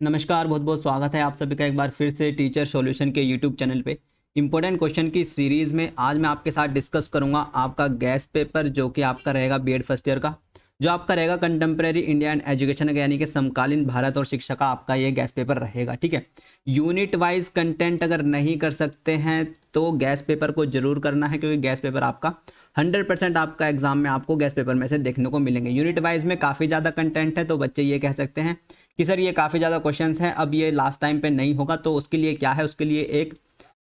नमस्कार, बहुत बहुत स्वागत है आप सभी का एक बार फिर से टीचर सॉल्यूशन के यूट्यूब चैनल पे। इंपॉर्टेंट क्वेश्चन की सीरीज़ में आज मैं आपके साथ डिस्कस करूंगा आपका गैस पेपर जो कि आपका रहेगा बीएड फर्स्ट ईयर का, जो आपका रहेगा कंटेम्प्रेरी इंडिया एंड एजुकेशन का, यानी कि समकालीन भारत और शिक्षा का आपका ये गैस पेपर रहेगा। ठीक है, यूनिट वाइज कंटेंट अगर नहीं कर सकते हैं तो गैस पेपर को जरूर करना है, क्योंकि गैस पेपर आपका 100% आपका एग्जाम में आपको गैस पेपर में से देखने को मिलेंगे। यूनिट वाइज में काफ़ी ज़्यादा कंटेंट है, तो बच्चे ये कह सकते हैं कि सर ये काफ़ी ज़्यादा क्वेश्चंस हैं, अब ये लास्ट टाइम पे नहीं होगा, तो उसके लिए क्या है, उसके लिए एक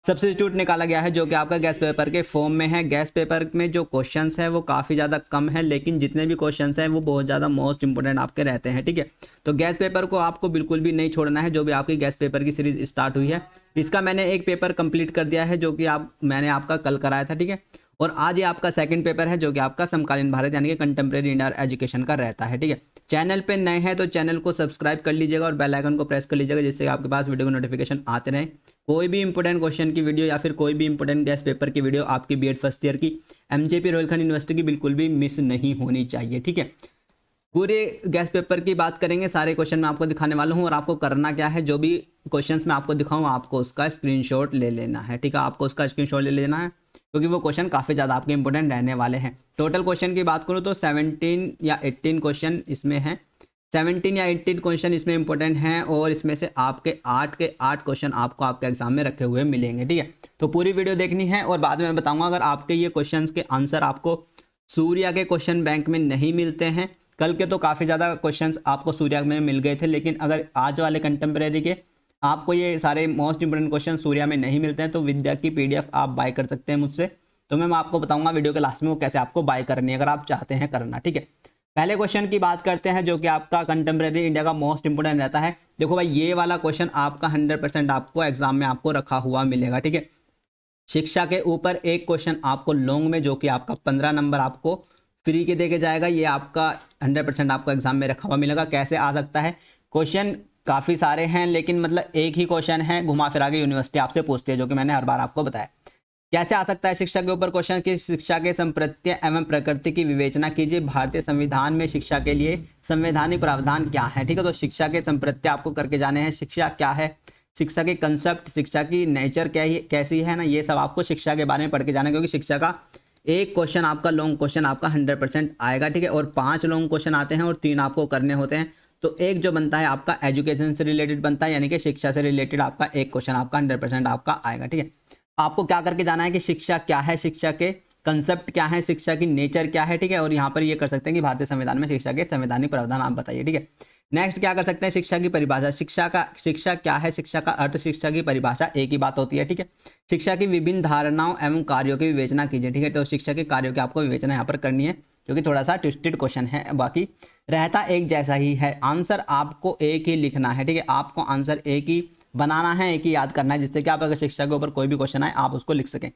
सब्स्टिट्यूट निकाला गया है जो कि आपका गैस पेपर के फॉर्म में है। गैस पेपर में जो क्वेश्चंस है वो काफ़ी ज़्यादा कम है, लेकिन जितने भी क्वेश्चंस हैं वो बहुत ज़्यादा मोस्ट इंपोर्टेंट आपके रहते हैं। ठीक है, तो गैस पेपर को आपको बिल्कुल भी नहीं छोड़ना है। जो भी आपकी गैस पेपर की सीरीज स्टार्ट हुई है, इसका मैंने एक पेपर कंप्लीट कर दिया है जो कि मैंने आपका कल कराया था। ठीक है, और आज ये आपका सेकंड पेपर है जो कि आपका समकालीन भारत यानी कि कंटेम्प्रेरी इंडिया एजुकेशन का रहता है। ठीक है, चैनल पे नए हैं तो चैनल को सब्सक्राइब कर लीजिएगा और बेल आइकन को प्रेस कर लीजिएगा, जिससे आपके पास वीडियो को नोटिफिकेशन आते रहे। कोई भी इंपॉर्टेंट क्वेश्चन की वीडियो या फिर कोई भी इंपॉर्टेंट गैस पेपर की वीडियो आपकी बीएड फर्स्ट ईयर की एमजेपी रोहिलखंड यूनिवर्सिटी की बिल्कुल भी मिस नहीं होनी चाहिए। ठीक है, पूरे गैस पेपर की बात करेंगे, सारे क्वेश्चन मैं आपको दिखाने वाला हूँ और आपको करना क्या है, जो भी क्वेश्चंस मैं आपको दिखाऊँ आपको उसका स्क्रीनशॉट ले लेना है। ठीक है, आपको उसका स्क्रीनशॉट ले लेना है क्योंकि वो क्वेश्चन काफ़ी ज़्यादा आपके इंपॉर्टेंट रहने वाले हैं। टोटल क्वेश्चन की बात करूँ तो 17 या 18 क्वेश्चन इसमें हैं। 17 या 18 क्वेश्चन इसमें इंपॉर्टेंट हैं और इसमें से आपके 8 के 8 क्वेश्चन आपको आपके एग्जाम में रखे हुए मिलेंगे। ठीक है, तो पूरी वीडियो देखनी है और बाद में मैं बताऊंगा अगर आपके ये क्वेश्चंस के आंसर आपको सूर्या के क्वेश्चन बैंक में नहीं मिलते हैं। कल के तो काफ़ी ज़्यादा क्वेश्चंस आपको सूर्या में मिल गए थे, लेकिन अगर आज वाले कंटेम्प्रेरी के आपको ये सारे मोस्ट इंपोर्टेंट क्वेश्चन सूर्या में नहीं मिलते हैं तो विद्या की पीडीएफ आप बाय कर सकते हैं मुझसे। तो मैं आपको बताऊंगा वीडियो के लास्ट में वो कैसे आपको बाय करनी है अगर आप चाहते हैं करना। ठीक है, पहले क्वेश्चन की बात करते हैं जो कि आपका कंटेम्प्रेरी इंडिया का मोस्ट इंपोर्टेंट रहता है। देखो भाई, ये वाला क्वेश्चन आपका 100% आपको एग्जाम में आपको रखा हुआ मिलेगा। ठीक है, शिक्षा के ऊपर एक क्वेश्चन आपको लॉन्ग में जो कि आपका 15 नंबर आपको फ्री के देके जाएगा, ये आपका 100% आपको एग्जाम में रखा हुआ मिलेगा। कैसे आ सकता है, क्वेश्चन काफ़ी सारे हैं लेकिन मतलब एक ही क्वेश्चन है घुमा फिरा के यूनिवर्सिटी आपसे पूछती है, जो कि मैंने हर बार आपको बताया। कैसे आ सकता है शिक्षा के ऊपर क्वेश्चन की, शिक्षा के संप्रत्य एवं प्रकृति की विवेचना कीजिए। भारतीय संविधान में शिक्षा के लिए संवैधानिक प्रावधान क्या है। ठीक है, तो शिक्षा के संप्रत्य आपको करके जाने हैं। शिक्षा क्या है, शिक्षा के कंसेप्ट, शिक्षा की नेचर क्या है, कैसी है ना, ये सब आपको शिक्षा के बारे में पढ़ के जाना है, क्योंकि शिक्षा का एक क्वेश्चन आपका लॉन्ग क्वेश्चन आपका 100% आएगा। ठीक है, और 5 लॉन्ग क्वेश्चन आते हैं और 3 आपको करने होते हैं। तो एक जो बनता है आपका एजुकेशन से रिलेटेड बनता है, यानी कि शिक्षा से रिलेटेड आपका एक क्वेश्चन आपका 100% आपका आएगा। ठीक है, आपको क्या करके जाना है कि शिक्षा क्या है, शिक्षा के कंसेप्ट क्या है, शिक्षा की नेचर क्या है। ठीक है, और यहाँ पर ये कर सकते हैं कि भारतीय संविधान में शिक्षा के संवैधानिक प्रावधान आप बताइए। ठीक है, नेक्स्ट क्या कर सकते हैं, शिक्षा की परिभाषा, शिक्षा क्या है, शिक्षा का अर्थ, शिक्षा की परिभाषा एक ही बात होती है। ठीक है, शिक्षा की विभिन्न धारणाओं एवं कार्यों की विवेचना कीजिए। ठीक है, तो शिक्षा के कार्यों की आपको विवेचना यहाँ पर करनी है, क्योंकि थोड़ा सा ट्विस्टेड क्वेश्चन है, बाकी रहता एक जैसा ही है। आंसर आपको एक ही लिखना है। ठीक है, आपको आंसर एक ही बनाना है, एक ही याद करना है, जिससे कि आप अगर शिक्षा के ऊपर कोई भी क्वेश्चन आए आप उसको लिख सकें।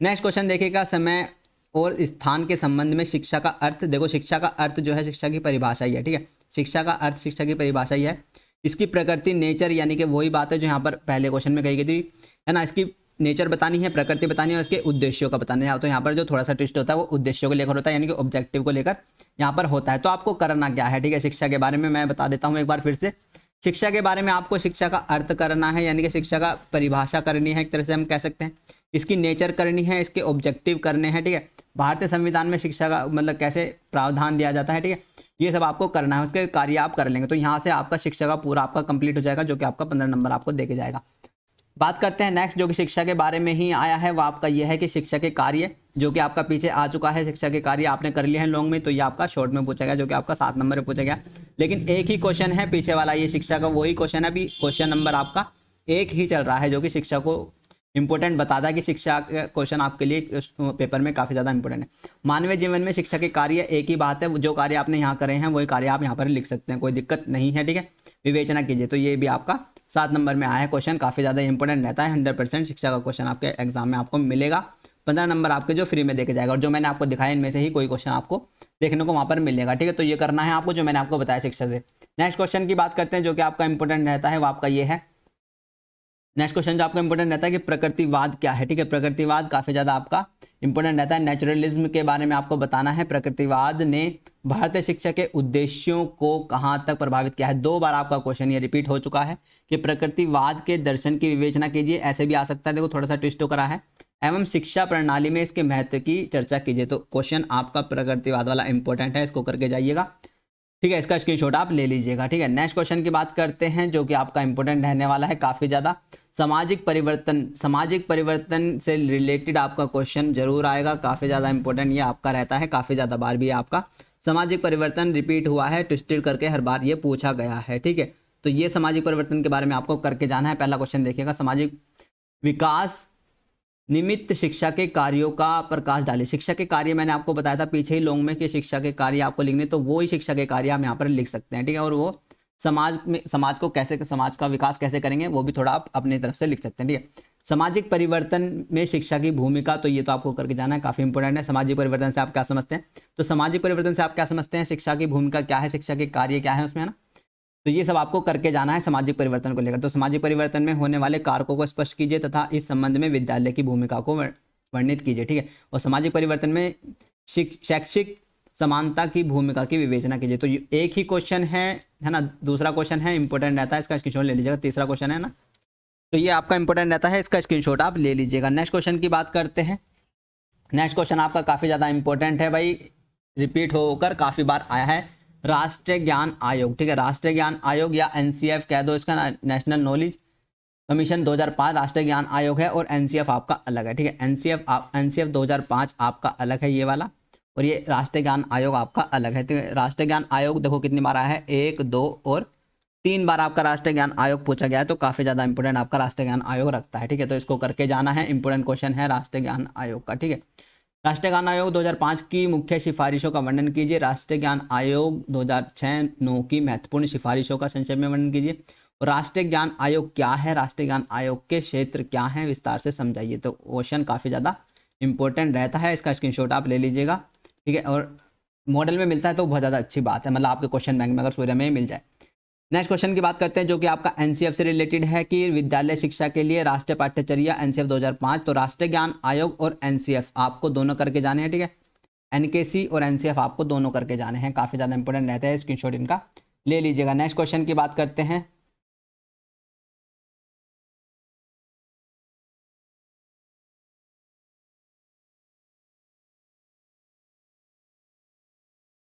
नेक्स्ट क्वेश्चन देखिएगा, समय और स्थान के संबंध में शिक्षा का अर्थ। देखो, शिक्षा का अर्थ जो है शिक्षा की परिभाषा ही है। ठीक है, शिक्षा का अर्थ शिक्षा की परिभाषा ही है। इसकी प्रकृति नेचर, यानी कि वही बात है जो यहाँ पर पहले क्वेश्चन में कही गई थी, है ना। इसकी नेचर बतानी है, प्रकृति बतानी है, और इसके उद्देश्यों का बताना है। तो यहाँ पर जो थोड़ा सा ट्विस्ट होता है वो उद्देश्यों को लेकर होता है, यानी कि ऑब्जेक्टिव को लेकर यहाँ पर होता है। तो आपको करना क्या है, ठीक है, शिक्षा के बारे में मैं बता देता हूँ एक बार फिर से। शिक्षा के बारे में आपको शिक्षा का अर्थ करना है, यानी कि शिक्षा का परिभाषा करनी है, एक तरह से हम कह सकते हैं। इसकी नेचर करनी है, इसके ऑब्जेक्टिव करने हैं। ठीक है, भारतीय संविधान में शिक्षा का मतलब कैसे प्रावधान दिया जाता है। ठीक है, ये सब आपको करना है, उसके कार्य आप कर लेंगे तो यहाँ से आपका शिक्षा का पूरा आपका कंप्लीट हो जाएगा, जो कि आपका 15 नंबर आपको देके जाएगा। बात करते हैं नेक्स्ट, जो कि शिक्षा के बारे में ही आया है, वो आपका यह है कि शिक्षा के कार्य, जो कि आपका पीछे आ चुका है। शिक्षा के कार्य आपने कर लिए हैं लॉन्ग में, तो ये आपका शॉर्ट में पूछा गया, जो कि आपका 7 नंबर में पूछा गया। लेकिन एक ही क्वेश्चन है पीछे वाला, ये शिक्षा का वही क्वेश्चन है। अभी क्वेश्चन नंबर आपका एक ही चल रहा है, जो कि शिक्षा को इंपॉर्टेंट बताता है कि शिक्षा का क्वेश्चन आपके लिए पेपर में काफ़ी ज़्यादा इंपॉर्टेंट है। मानवीय जीवन में शिक्षा के कार्य एक ही बात है, जो कार्य आपने यहाँ करे हैं वही कार्य आप यहाँ पर लिख सकते हैं, कोई दिक्कत नहीं है। ठीक है, विवेचना कीजिए, तो ये भी आपका 7 नंबर में आया है क्वेश्चन, काफ़ी ज़्यादा इंपॉर्टेंट रहता है। 100% शिक्षा का क्वेश्चन आपके एग्जाम में आपको मिलेगा। 15 नंबर आपके जो फ्री में देके जाएगा, और जो मैंने आपको दिखाया इनमें से ही कोई क्वेश्चन आपको देखने को वहाँ पर मिलेगा। ठीक है, तो ये करना है आपको जो मैंने आपको बताया शिक्षा से। नेक्स्ट क्वेश्चन की बात करते हैं, जो कि आपका इंपॉर्टेंट रहता है, वो आपका ये है नेक्स्ट क्वेश्चन जो आपका इंपॉर्टेंट रहता है कि प्रकृतिवाद क्या है, ठीक है। प्रकृतिवाद काफी ज्यादा आपका इंपॉर्टेंट रहता है। नेचुरलिज्म के बारे में आपको बताना है। प्रकृतिवाद ने भारतीय शिक्षा के उद्देश्यों को कहां तक प्रभावित किया है। 2 बार आपका क्वेश्चन ये रिपीट हो चुका है कि प्रकृतिवाद के दर्शन की विवेचना कीजिए, ऐसे भी आ सकता है, देखो थोड़ा सा ट्विस्ट करा है, एवं शिक्षा प्रणाली में इसके महत्व की चर्चा कीजिए। तो क्वेश्चन आपका प्रकृतिवाद वाला इंपॉर्टेंट है, इसको करके जाइएगा, ठीक है। इसका स्क्रीनशॉट आप ले लीजिएगा, ठीक है। नेक्स्ट क्वेश्चन की बात करते हैं जो कि आपका इंपॉर्टेंट रहने वाला है काफी ज्यादा। सामाजिक परिवर्तन से रिलेटेड आपका क्वेश्चन जरूर आएगा, काफी ज्यादा इंपॉर्टेंट ये आपका रहता है, काफी ज्यादा बार भी आपका सामाजिक परिवर्तन रिपीट हुआ है, ट्विस्टेड करके हर बार ये पूछा गया है, ठीक है। तो ये सामाजिक परिवर्तन के बारे में आपको करके जाना है। पहला क्वेश्चन देखिएगा, सामाजिक विकास निमित्त शिक्षा के कार्यों का प्रकाश डाले। शिक्षा के कार्य मैंने आपको बताया था पीछे ही लॉन्ग में कि शिक्षा के कार्य आपको लिखने, तो वो ही शिक्षा के कार्य हम यहाँ पर लिख सकते हैं, ठीक है। और वो समाज को कैसे, समाज का विकास कैसे करेंगे वो भी थोड़ा आप अपनी तरफ से लिख सकते हैं, ठीक है। सामाजिक परिवर्तन में शिक्षा की भूमिका, तो ये तो आपको करके जाना है, काफी इंपॉर्टेंट है। सामाजिक परिवर्तन से आप क्या समझते हैं, तो सामाजिक परिवर्तन से आप क्या समझते हैं, शिक्षा की भूमिका क्या है, शिक्षा के कार्य क्या है उसमें, है ना। तो ये सब आपको करके जाना है सामाजिक परिवर्तन को लेकर। तो सामाजिक परिवर्तन में होने वाले कारकों को स्पष्ट कीजिए तथा इस संबंध में विद्यालय की भूमिका को वर्णित कीजिए, ठीक है। और सामाजिक परिवर्तन में शैक्षिक समानता की भूमिका की विवेचना कीजिए। तो एक ही क्वेश्चन है ना। दूसरा क्वेश्चन है इंपॉर्टेंट रहता है, इसका स्क्रीनशॉट ले लीजिएगा। तीसरा क्वेश्चन है ना, तो ये आपका इंपॉर्टेंट रहता है, इसका स्क्रीनशॉट आप ले लीजिएगा। नेक्स्ट क्वेश्चन की बात करते हैं। नेक्स्ट क्वेश्चन आपका काफी ज्यादा इंपॉर्टेंट है भाई, रिपीट होकर काफी बार आया है। राष्ट्रीय ज्ञान आयोग, ठीक है। राष्ट्रीय ज्ञान आयोग या एनसीएफ कह दो इसका, नेशनल नॉलेज कमीशन 2005 राष्ट्रीय ज्ञान आयोग है, और एनसीएफ आपका अलग है, ठीक है। एनसीएफ 2005 आपका अलग है ये वाला, और ये राष्ट्रीय ज्ञान आयोग आपका अलग है। तो राष्ट्रीय ज्ञान आयोग देखो कितनी बार आया है, 1, 2 और 3 बार आपका राष्ट्रीय ज्ञान आयोग पूछा गया है। तो काफी ज्यादा इंपॉर्टेंट आपका राष्ट्रीय ज्ञान आयोग रखता है, ठीक है। तो इसको करके जाना है, इंपॉर्टेंट क्वेश्चन है राष्ट्रीय ज्ञान आयोग का, ठीक है। राष्ट्रीय ज्ञान आयोग 2005 की मुख्य सिफारिशों का वर्णन कीजिए। राष्ट्रीय ज्ञान आयोग 2006-9 की महत्वपूर्ण सिफारिशों का संक्षेप में वर्णन कीजिए। और राष्ट्रीय ज्ञान आयोग क्या है, राष्ट्रीय ज्ञान आयोग के क्षेत्र क्या हैं, विस्तार से समझाइए। तो क्वेश्चन काफी ज्यादा इंपॉर्टेंट रहता है, इसका स्क्रीनशॉट आप ले लीजिएगा, ठीक है। और मॉडल में मिलता है तो बहुत ज़्यादा अच्छी बात है, मतलब आपके क्वेश्चन बैंक में अगर सूर्य में मिल जाए। नेक्स्ट क्वेश्चन की बात करते हैं जो कि आपका एनसीएफ से रिलेटेड है कि विद्यालय शिक्षा के लिए राष्ट्रीय पाठ्यचर्या एनसीएफ 2005। तो राष्ट्रीय ज्ञान आयोग और एनसीएफ आपको दोनों करके जाने हैं, ठीक है। एनकेसी और एनसीएफ आपको दोनों करके जाने हैं, काफ़ी ज़्यादा इंपॉर्टेंट रहता है, स्क्रीनशॉट इनका ले लीजिएगा। नेक्स्ट क्वेश्चन की बात करते हैं।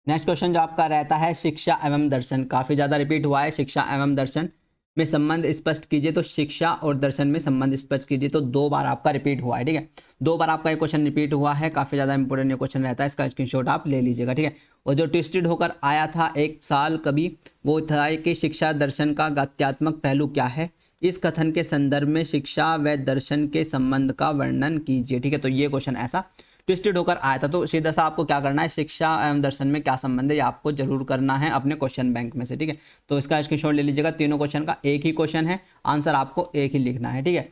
नेक्स्ट क्वेश्चन जो आपका रहता है शिक्षा एवं दर्शन, काफी ज्यादा रिपीट हुआ है। शिक्षा एवं दर्शन में संबंध स्पष्ट कीजिए। तो शिक्षा और दर्शन में संबंध स्पष्ट कीजिए, तो 2 बार आपका रिपीट हुआ है, ठीक है। 2 बार आपका ये क्वेश्चन रिपीट हुआ है, काफी ज्यादा इंपॉर्टेंट ये क्वेश्चन रहता है, इसका स्क्रीनशॉट आप ले लीजिएगा, ठीक है। और जो ट्विस्टेड होकर आया था एक साल कभी, वो था कि शिक्षा दर्शन का गत्यात्मक पहलू क्या है, इस कथन के संदर्भ में शिक्षा व दर्शन के संबंध का वर्णन कीजिए, ठीक है। तो ये क्वेश्चन ऐसा ट्विस्टेड होकर आया था। तो सीधा सा आपको क्या करना है, शिक्षा एवं दर्शन में क्या संबंध है, ये आपको जरूर करना है अपने क्वेश्चन बैंक में से, ठीक है। तो इसका स्क्रीनशॉट ले लीजिएगा। तीनों क्वेश्चन का एक ही क्वेश्चन है, आंसर आपको एक ही लिखना है, ठीक है।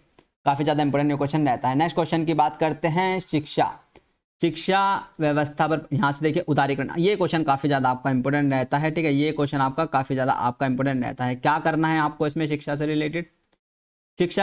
काफी ज्यादा इंपॉर्टेंट क्वेश्चन रहता है। नेक्स्ट क्वेश्चन की बात करते हैं शिक्षा व्यवस्था पर। यहाँ से देखिए उदारीकरण, ये क्वेश्चन काफी ज्यादा आपका इंपॉर्टेंट रहता है, ठीक है। ये क्वेश्चन आपका काफी ज्यादा आपका इंपॉर्टेंट रहता है। क्या करना है आपको इसमें, शिक्षा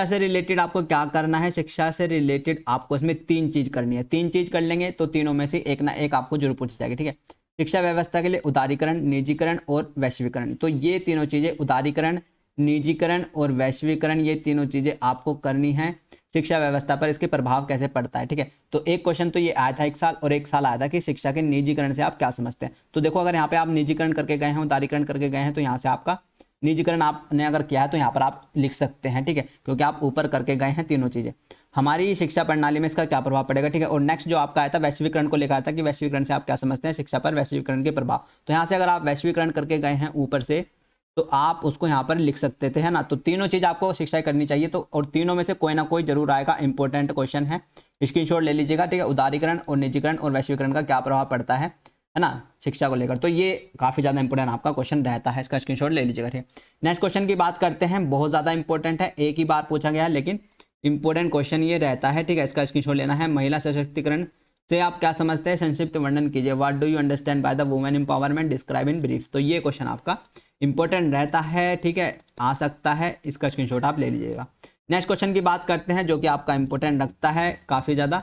से रिलेटेड आपको क्या करना है, शिक्षा से रिलेटेड आपको इसमें 3 चीज करनी है। 3 चीज कर लेंगे तो तीनों में से एक ना एक आपको जरूर पूछ जाएगी, ठीक है। शिक्षा व्यवस्था के लिए उदारीकरण, निजीकरण और वैश्वीकरण, तो ये तीनों चीजें, उदारीकरण, निजीकरण और वैश्वीकरण, ये तीनों चीजें आपको करनी है। शिक्षा व्यवस्था पर इसके प्रभाव कैसे पड़ता है, ठीक है। तो एक क्वेश्चन तो ये आया था 1 साल, और 1 साल आया था कि शिक्षा के निजीकरण से आप क्या समझते हैं। तो देखो अगर यहाँ पे आप निजीकरण करके गए हैं, उदारीकरण करके गए हैं, तो यहाँ से आपका निजीकरण आपने अगर किया है तो यहाँ पर आप लिख सकते हैं, ठीक है, क्योंकि आप ऊपर करके गए हैं तीनों चीजें। हमारी शिक्षा प्रणाली में इसका क्या प्रभाव पड़ेगा, ठीक है। और नेक्स्ट जो आपका आया था वैश्वीकरण को लेकर आया था कि वैश्वीकरण से आप क्या समझते हैं, शिक्षा पर वैश्वीकरण के प्रभाव। तो यहाँ से अगर आप वैश्वीकरण करके गए हैं ऊपर से, तो आप उसको यहाँ पर लिख सकते थे, है ना। तो तीनों चीज आपको शिक्षा करनी चाहिए, तो और तीनों में से कोई ना कोई जरूर आएगा, इंपॉर्टेंट क्वेश्चन है, स्क्रीनशॉट ले लीजिएगा, ठीक है। उदारीकरण और निजीकरण और वैश्वीकरण का क्या प्रभाव पड़ता है ना शिक्षा को लेकर, तो ये काफी ज्यादा इंपॉर्टेंट आपका क्वेश्चन रहता है, इसका स्क्रीनशॉट ले लीजिएगा, ठीक है। नेक्स्ट क्वेश्चन की बात करते हैं, बहुत ज्यादा इंपॉर्टेंट है, एक ही बार पूछा गया है लेकिन इंपॉर्टेंट क्वेश्चन ये रहता है, ठीक है। इसका स्क्रीनशॉट लेना है। महिला सशक्तिकरण से आप क्या समझते हैं, संक्षिप्त वर्णन कीजिए। What do you understand by the women empowerment, describe in brief. तो ये क्वेश्चन आपका इंपॉर्टेंट रहता है, ठीक है, आ सकता है, इसका स्क्रीनशॉट आप ले लीजिएगा। नेक्स्ट क्वेश्चन की बात करते हैं जो कि आपका इंपॉर्टेंट रखता है काफ़ी ज़्यादा,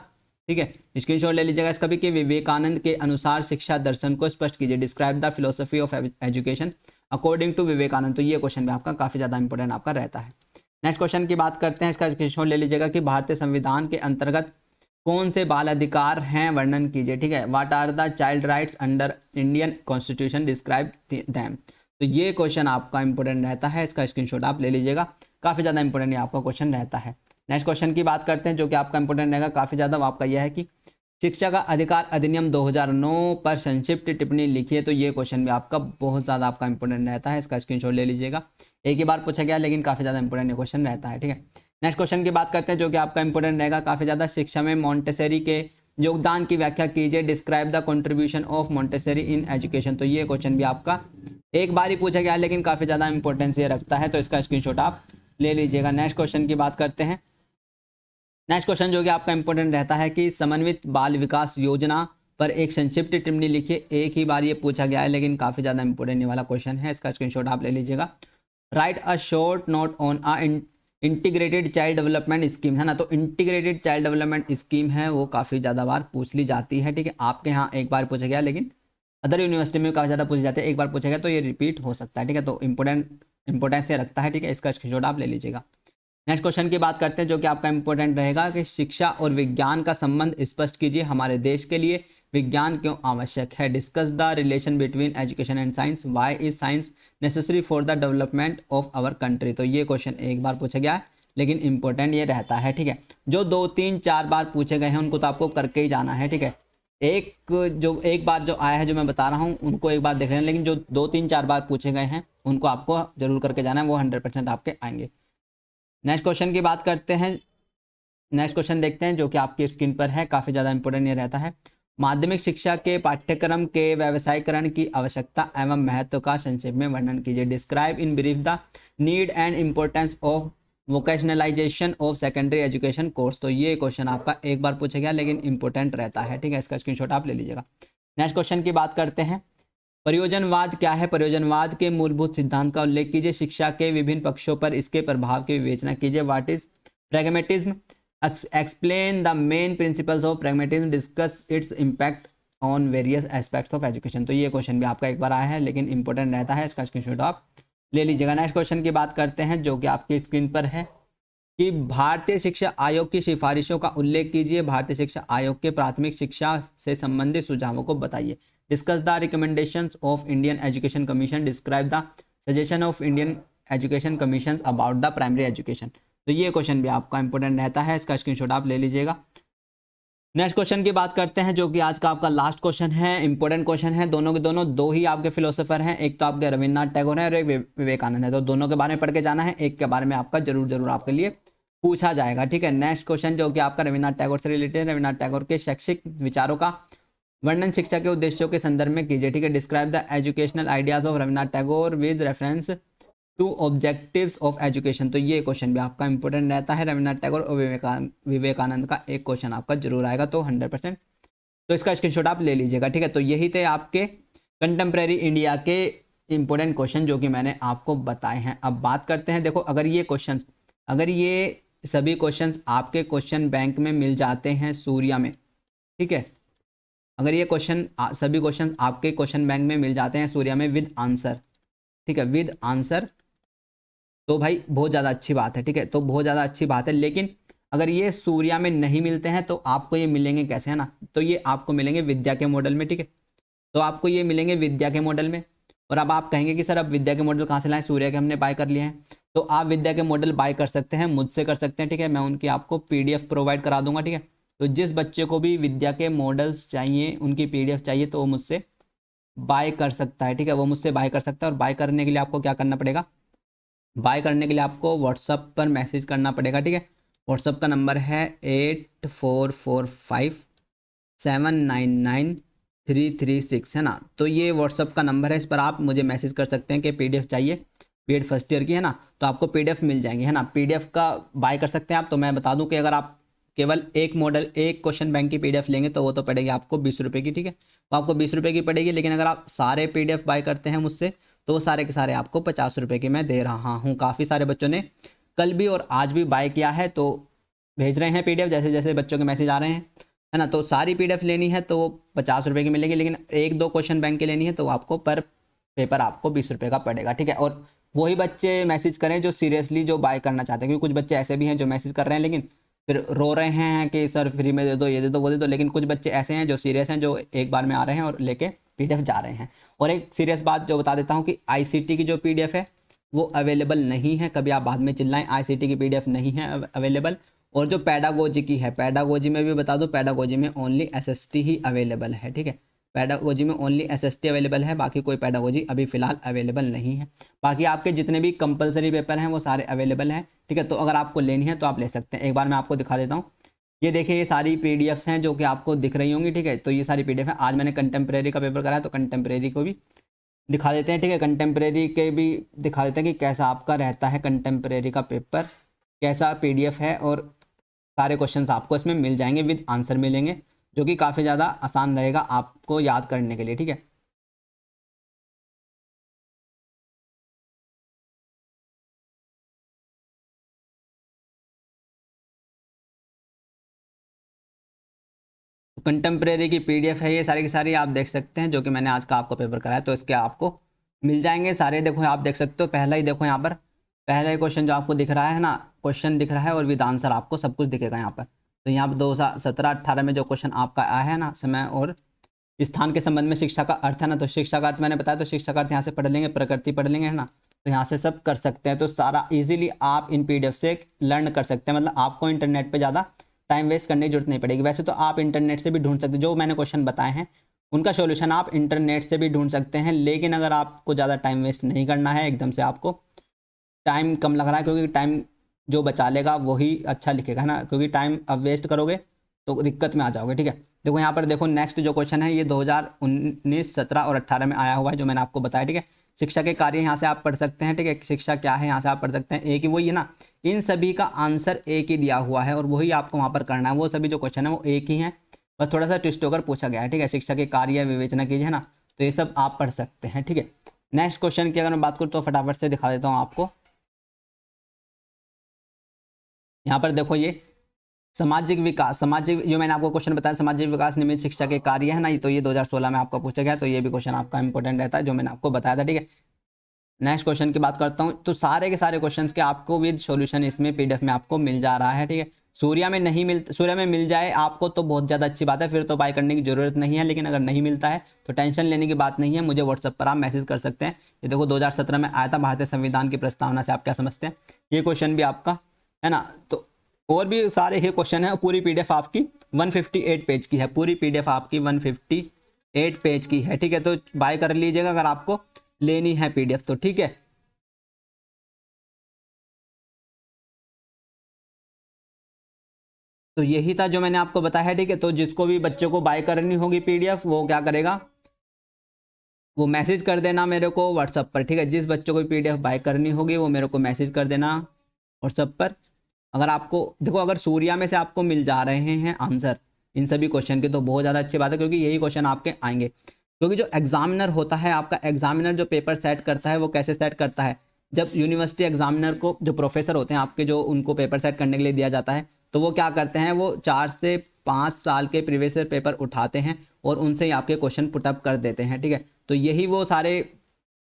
ठीक है। स्क्रीनशॉट ले लीजिएगा इसका भी कि विवेकानंद के अनुसार शिक्षा दर्शन को स्पष्ट कीजिए, describe the philosophy of education according to Vivekananda. तो ये क्वेश्चन भी आपका काफ़ी ज़्यादा इंपॉर्टेंट आपका रहता है। नेक्स्ट क्वेश्चन की बात करते हैं, इसका स्क्रीनशॉट ले लीजिएगा कि भारतीय संविधान के अंतर्गत कौन से बाल अधिकार हैं, वर्णन कीजिए, ठीक है। What are the child rights under Indian constitution, describe them. तो ये क्वेश्चन आपका इंपॉर्टेंट रहता है, इसका स्क्रीनशॉट आप ले लीजिएगा, काफ़ी ज़्यादा इंपॉर्टेंट ये आपका क्वेश्चन रहता है। नेक्स्ट क्वेश्चन की बात करते हैं जो कि आपका इंपॉर्टेंट रहेगा काफ़ी ज़्यादा, वो आपका यह है कि शिक्षा का अधिकार अधिनियम 2009 पर संक्षिप्त टिप्पणी लिखिए। तो ये क्वेश्चन भी आपका बहुत ज़्यादा आपका इंपॉर्टेंट रहता है, इसका स्क्रीनशॉट ले लीजिएगा। एक ही बार पूछा गया लेकिन काफ़ी ज़्यादा इंपॉर्टेंट ये क्वेश्चन रहता है, ठीक है। नेक्स्ट क्वेश्चन की बात करते हैं जो कि आपका इंपॉर्टेंट रहेगा काफ़ी ज़्यादा, शिक्षा में मॉन्टेसरी के योगदान की व्याख्या कीजिए, describe the contribution of Montessori in education. तो ये क्वेश्चन भी आपका एक बार ही पूछा गया लेकिन काफ़ी ज़्यादा इंपॉर्टेंस ये रखता है, तो इसका स्क्रीनशॉट आप ले लीजिएगा। नेक्स्ट क्वेश्चन की बात करते हैं। नेक्स्ट क्वेश्चन जो कि आपका इंपॉर्टेंट रहता है कि समन्वित बाल विकास योजना पर एक संक्षिप्त टिप्पणी लिखिए। एक ही बार ये पूछा गया है लेकिन काफ़ी ज़्यादा इंपॉर्टेंट ये वाला क्वेश्चन है, इसका स्क्रीनशॉट आप ले लीजिएगा। Right a short note on a integrated child development scheme, है ना। तो इंटीग्रेटेड चाइल्ड डेवलपमेंट स्कीम है वो काफ़ी ज़्यादा बार पूछ ली जाती है, ठीक है। आपके यहाँ एक बार पूछा गया लेकिन अदर यूनिवर्सिटी में काफ़ी ज़्यादा पूछे जाते हैं, एक बार पूछा गया तो ये रिपीट हो सकता है, ठीक है। तो इंपॉर्टेंस ये रखता है, ठीक है, इसका स्क्रीनशॉट आप ले लीजिएगा। नेक्स्ट क्वेश्चन की बात करते हैं जो कि आपका इंपॉर्टेंट रहेगा कि शिक्षा और विज्ञान का संबंध स्पष्ट कीजिए, हमारे देश के लिए विज्ञान क्यों आवश्यक है, discuss the relation between education and science, why is science necessary for the development of our country. तो ये क्वेश्चन एक बार पूछा गया है लेकिन इंपॉर्टेंट ये रहता है, ठीक है। जो 2, 3, 4 बार पूछे गए हैं उनको तो आपको करके ही जाना है, ठीक है। एक बार जो आया है जो मैं बता रहा हूँ उनको एक बार देख लेना, लेकिन जो 2, 3, 4 बार पूछे गए हैं उनको आपको जरूर करके जाना है, वो 100% आपके आएंगे। नेक्स्ट क्वेश्चन की बात करते हैं। नेक्स्ट क्वेश्चन देखते हैं जो कि आपकी स्क्रीन पर है, काफ़ी ज़्यादा इंपॉर्टेंट ये रहता है। माध्यमिक शिक्षा के पाठ्यक्रम के व्यावसायीकरण की आवश्यकता एवं महत्व का संक्षेप में वर्णन कीजिए, describe in brief the need and importance of vocationalisation of secondary education course. तो ये क्वेश्चन आपका एक बार पूछा गया लेकिन इंपॉर्टेंट रहता है, ठीक है, इसका स्क्रीनशॉट आप ले लीजिएगा। नेक्स्ट क्वेश्चन की बात करते हैं। प्रयोजनवाद क्या है, प्रयोजनवाद के मूलभूत सिद्धांत का उल्लेख कीजिए, शिक्षा के विभिन्न पक्षों पर इसके प्रभाव की विवेचना कीजिए, what is pragmatism, explain the main principles of pragmatism, discuss its impact on various aspects of education. तो ये क्वेश्चन भी आपका एक बार आया है लेकिन इंपॉर्टेंट रहता है, इसका स्क्रीनशॉट आप ले लीजिएगा। नेक्स्ट क्वेश्चन की बात करते हैं जो कि आपकी स्क्रीन पर है कि भारतीय शिक्षा आयोग की सिफारिशों का उल्लेख कीजिए, भारतीय शिक्षा आयोग के प्राथमिक शिक्षा से संबंधित सुझावों को बताइए, discuss the recommendations of Indian education commission, describe the suggestion of Indian education commission about the primary education. तो ये क्वेश्चन भी आपका इंपॉर्टेंट रहता है, इसका स्क्रीनशॉट आप ले लीजिएगा। नेक्स्ट क्वेश्चन की बात करते हैं जो कि आज का आपका लास्ट क्वेश्चन है, इंपॉर्टेंट क्वेश्चन है। दोनों के दोनों दो ही आपके फिलोसोफर हैं, एक तो आपके रविन्द्रनाथ टैगोर है और एक विवेकानंद है। तो दोनों के बारे में पढ़ के जाना है, एक के बारे में आपका जरूर आपके लिए पूछा जाएगा, ठीक है। नेक्स्ट क्वेश्चन जो कि आपका रविन्द्रनाथ टैगोर से रिलेटेड है, रविन्द्रनाथ टैगोर के शैक्षिक विचारों का वर्णन शिक्षा के उद्देश्यों के संदर्भ में कीजिए, ठीक है। Describe the educational ideas of Rabindranath Tagore with reference to objectives of education. तो ये क्वेश्चन भी आपका इंपॉर्टेंट रहता है, रविन्द्रनाथ टैगोर और विवेकानंद का एक क्वेश्चन आपका जरूर आएगा, तो 100%। तो इसका स्क्रीनशॉट आप ले लीजिएगा, ठीक है। तो यही थे आपके कंटेम्प्रेरी इंडिया के इंपॉर्टेंट क्वेश्चन जो कि मैंने आपको बताए हैं। अब बात करते हैं, देखो अगर ये सभी क्वेश्चन आपके क्वेश्चन बैंक में मिल जाते हैं सूर्या में, ठीक है, अगर ये सभी क्वेश्चन आपके क्वेश्चन बैंक में मिल जाते हैं सूर्या में विद आंसर, ठीक है, विद आंसर, तो भाई बहुत ज़्यादा अच्छी बात है, ठीक है। तो बहुत ज़्यादा अच्छी बात है, लेकिन अगर ये सूर्या में नहीं मिलते हैं तो आपको ये मिलेंगे कैसे, है ना। तो ये आपको मिलेंगे विद्या के मॉडल में, ठीक है। तो आपको ये मिलेंगे विद्या के मॉडल में। और अब आप कहेंगे कि सर अब विद्या के मॉडल कहाँ से लाएं, सूर्या के हमने बाय कर लिए हैं। तो आप विद्या के मॉडल बाय कर सकते हैं, मुझसे कर सकते हैं, ठीक है। मैं उनकी आपको PDF प्रोवाइड करा दूंगा, ठीक है। तो जिस बच्चे को भी विद्या के मॉडल्स चाहिए, उनकी PDF चाहिए, तो वो मुझसे बाय कर सकता है, ठीक है। वो मुझसे बाय कर सकता है। और बाय करने के लिए आपको क्या करना पड़ेगा, बाय करने के लिए आपको व्हाट्सअप पर मैसेज करना पड़ेगा, ठीक है। व्हाट्सअप का नंबर है 8445799336, है ना। तो ये व्हाट्सअप का नंबर है, इस पर आप मुझे मैसेज कर सकते हैं कि PDF चाहिए, B.Ed फर्स्ट ईयर की, है ना। तो आपको PDF मिल जाएंगे, है ना। PDF का बाय कर सकते हैं आप। तो मैं बता दूं कि अगर आप केवल एक मॉडल, एक क्वेश्चन बैंक की PDF लेंगे तो वो तो पड़ेगी आपको 20 रुपये की, ठीक है। वो आपको 20 रुपये की पड़ेगी। लेकिन अगर आप सारे PDF बाय करते हैं मुझसे तो वो सारे के सारे आपको 50 रुपये की मैं दे रहा हूँ। काफ़ी सारे बच्चों ने कल भी और आज भी बाय किया है तो भेज रहे हैं पीडीएफ, जैसे जैसे बच्चों के मैसेज आ रहे हैं, है ना। तो सारी पीडीएफ लेनी है तो 50 रुपये की मिलेगी, लेकिन एक दो क्वेश्चन बैंक की लेनी है तो आपको पर पेपर आपको 20 रुपये का पड़ेगा, ठीक है। और वही बच्चे मैसेज करें जो सीरियसली जो बाय करना चाहते हैं, क्योंकि कुछ बच्चे ऐसे भी हैं जो मैसेज कर रहे हैं लेकिन फिर रो रहे हैं कि सर फ्री में दे दो, ये दे दो, वो दे दो, लेकिन कुछ बच्चे ऐसे हैं जो सीरियस हैं, जो एक बार में आ रहे हैं और लेके पीडीएफ जा रहे हैं। और एक सीरियस बात जो बता देता हूँ कि आईसीटी की जो पीडीएफ है वो अवेलेबल नहीं है, कभी आप बाद में चिल्लाएं, आईसीटी की पीडीएफ नहीं है अवेलेबल। और जो पैडागोजी की है, पैडागोजी में भी बता दूं, पैडागोजी में ओनली एसएसटी ही अवेलेबल है, ठीक है। पैडागोजी में ओनली एसएसटी अवेलेबल है, बाकी कोई पैडागोजी अभी फिलहाल अवेलेबल नहीं है। बाकी आपके जितने भी कंपलसरी पेपर हैं वो सारे अवेलेबल हैं, ठीक है। तो अगर आपको लेनी है तो आप ले सकते हैं। एक बार मैं आपको दिखा देता हूँ, ये देखिए ये सारी पीडीएफ्स हैं जो कि आपको दिख रही होंगी, ठीक है। तो ये सारी पीडीएफ है। आज मैंने कंटेम्प्रेरी का पेपर कराया तो कंटेम्प्रेरी को भी दिखा देते हैं, ठीक है। कंटेम्प्रेरी के भी दिखा देते हैं कि कैसा आपका रहता है कंटेम्प्रेरी का पेपर, कैसा पीडीएफ है, और सारे क्वेश्चंस आपको इसमें मिल जाएंगे, विद आंसर मिलेंगे, जो कि काफ़ी ज़्यादा आसान रहेगा आपको याद करने के लिए, ठीक है। कंटेम्प्रेरी की पीडीएफ है ये सारी की सारी, आप देख सकते हैं, जो कि मैंने आज का आपको पेपर कराया तो इसके आपको मिल जाएंगे सारे। देखो आप देख सकते हो, पहला ही देखो यहाँ पर, पहला ही क्वेश्चन जो आपको दिख रहा है ना, क्वेश्चन दिख रहा है और विद आंसर आपको सब कुछ दिखेगा यहाँ पर। तो यहाँ पर 2017-18 में जो क्वेश्चन आपका आया है ना, समय और स्थान के संबंध में शिक्षा का अर्थ है ना, तो शिक्षा का अर्थ मैंने बताया, तो शिक्षा का अर्थ यहाँ से पढ़ लेंगे, प्रकृति पढ़ लेंगे, है ना। तो यहाँ से सब कर सकते हैं, तो सारा इजीली आप इन पीडीएफ से लर्न कर सकते हैं। मतलब आपको इंटरनेट पे ज़्यादा टाइम वेस्ट करने की जरूरत नहीं पड़ेगी। वैसे तो आप इंटरनेट से भी ढूंढ सकते हैं, जो मैंने क्वेश्चन बताए हैं उनका सॉल्यूशन आप इंटरनेट से भी ढूंढ सकते हैं, लेकिन अगर आपको ज़्यादा टाइम वेस्ट नहीं करना है, एकदम से आपको टाइम कम लग रहा है, क्योंकि टाइम जो बचा लेगा वही अच्छा लिखेगा, है ना। क्योंकि टाइम अब वेस्ट करोगे तो दिक्कत में आ जाओगे, ठीक है। देखो यहाँ पर देखो, नेक्स्ट जो क्वेश्चन है ये 2019, 17 और 18 में आया हुआ है, जो मैंने आपको बताया, ठीक है। शिक्षा के कार्य यहाँ से आप पढ़ सकते हैं, ठीक है। शिक्षा क्या है यहाँ से आप पढ़ सकते हैं, एक ही वही है ना, इन सभी का आंसर एक ही दिया हुआ है और वही आपको वहाँ पर करना है। वो सभी जो क्वेश्चन है वो एक ही है, बस थोड़ा सा ट्विस्ट होकर पूछा गया है, ठीक है। शिक्षा के कार्य विवेचना कीजिए, है ना, तो ये सब आप पढ़ सकते हैं, ठीक है। नेक्स्ट क्वेश्चन की अगर मैं बात करूँ तो फटाफट से दिखा देता हूँ आपको। यहाँ पर देखो ये सामाजिक विकास, सामाजिक जो मैंने आपको क्वेश्चन बताया, सामाजिक विकास नियमित शिक्षा के कार्य है ना, तो ये 2016 में आपका पूछा गया, तो ये भी क्वेश्चन आपका इंपॉर्टेंट रहता है, जो मैंने आपको बताया था, ठीक है। नेक्स्ट क्वेश्चन की बात करता हूँ, तो सारे के सारे क्वेश्चंस के आपको विद सॉल्यूशन इसमें पीडीएफ में आपको मिल जा रहा है, ठीक है। सूर्या में नहीं मिल, सूर्या में मिल जाए आपको तो बहुत ज़्यादा अच्छी बात है, फिर तो बाय करने की ज़रूरत नहीं है। लेकिन अगर नहीं मिलता है तो टेंशन लेने की बात नहीं है, मुझे व्हाट्सएप पर आप मैसेज कर सकते हैं। ये देखो 2017 में आया था, भारतीय संविधान की प्रस्तावना से आप क्या समझते हैं, ये क्वेश्चन भी आपका है ना। तो और भी सारे ही क्वेश्चन है, पूरी पीडीएफ आपकी 158 पेज की है, पूरी पीडीएफ आपकी 158 पेज की है, ठीक है। तो बाय कर लीजिएगा अगर आपको लेनी है पीडीएफ तो, ठीक है। तो यही था जो मैंने आपको बताया है, ठीक है। तो जिसको भी बच्चे को बाय करनी होगी पीडीएफ, वो क्या करेगा, वो मैसेज कर देना मेरे को व्हाट्सएप पर, ठीक है। जिस बच्चों को पीडीएफ बाय करनी होगी वो मेरे को मैसेज कर देना व्हाट्सएप पर। अगर आपको देखो, अगर सूर्या में से आपको मिल जा रहे हैं आंसर इन सभी क्वेश्चन के, तो बहुत ज़्यादा अच्छी बात है, क्योंकि यही क्वेश्चन आपके आएंगे। क्योंकि जो एग्जामिनर होता है आपका, एग्जामिनर जो पेपर सेट करता है वो कैसे सेट करता है, जब यूनिवर्सिटी एग्जामिनर को, जो प्रोफेसर होते हैं आपके, जो उनको पेपर सेट करने के लिए दिया जाता है, तो वो क्या करते हैं, वो 4 से 5 साल के प्रीवियस ईयर पेपर उठाते हैं और उनसे ही आपके क्वेश्चन पुटअप कर देते हैं, ठीक है। तो यही वो सारे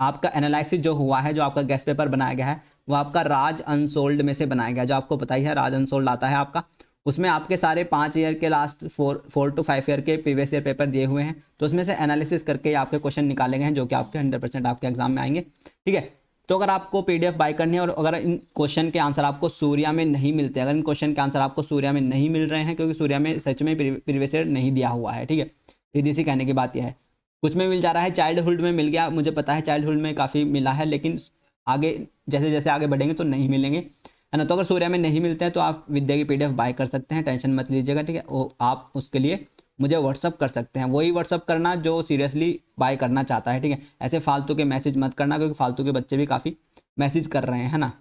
आपका एनालिसिस जो हुआ है, जो आपका गेस्ट पेपर बनाया गया है, वो आपका राज अनसोल्ड में से बनाया गया, जो आपको पता ही है राज अनसोल्ड आता है आपका, उसमें आपके सारे 5 ईयर के लास्ट 4 to 5 ईयर के प्रीवियस ईयर पेपर दिए हुए हैं, तो उसमें से एनालिसिस करके आपके क्वेश्चन निकाले गए हैं, जो कि आपके 100% आपके एग्जाम में आएंगे, ठीक है। तो अगर आपको पीडीएफ बाय करनी है और अगर इन क्वेश्चन के आंसर आपको सूर्या में नहीं मिलते, अगर इन क्वेश्चन के आंसर आपको सूर्या में नहीं मिल रहे हैं, क्योंकि सूर्या में सच में प्रीवियस ईयर नहीं दिया हुआ है, ठीक है। सीधी सी कहने की बात यह है, कुछ में मिल जा रहा है, चाइल्डहुड में मिल गया, मुझे पता है चाइल्डहुड में काफ़ी मिला है, लेकिन आगे जैसे जैसे आगे बढ़ेंगे तो नहीं मिलेंगे, है ना। तो अगर सूर्या में नहीं मिलते हैं तो आप विद्या की पीडीएफ बाय कर सकते हैं, टेंशन मत लीजिएगा, ठीक है। वो आप उसके लिए मुझे व्हाट्सअप कर सकते हैं, वही व्हाट्सअप करना जो सीरियसली बाय करना चाहता है, ठीक है। ऐसे फालतू के मैसेज मत करना, क्योंकि फालतू के बच्चे भी काफ़ी मैसेज कर रहे हैं, है ना।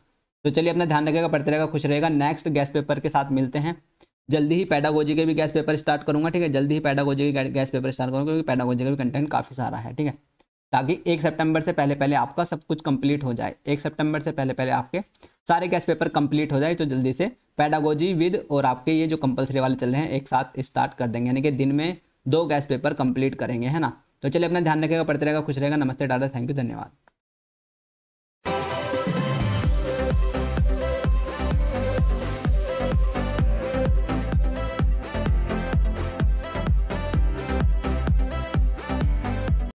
तो चलिए अपना ध्यान रखिएगा, पढ़ते रहेगा, खुश रहेगा। नेक्स्ट गैस पेपर के साथ मिलते हैं जल्दी ही। पैडागोजी के भी गैस पेपर स्टार्ट करूंगा, ठीक है। जल्दी ही पैडागोजी के गैस पेपर स्टार्ट करूंगा, क्योंकि पैडागोजी का भी कंटेंट काफ़ी सारा है, ठीक है। ताकि 1 सितंबर से पहले पहले आपका सब कुछ कंप्लीट हो जाए, 1 सितंबर से पहले पहले आपके सारे गैस पेपर कंप्लीट हो जाए तो जल्दी से पेडागोजी विद और आपके ये जो कंपलसरी वाले चल रहे हैं एक साथ स्टार्ट कर देंगे, यानी कि दिन में 2 गैस पेपर कंप्लीट करेंगे, है ना। तो चलिए अपना ध्यान रखिएगा, पढ़ते रहेगा, खुश रहेगा। नमस्ते, टाटा, थैंक यू, धन्यवाद।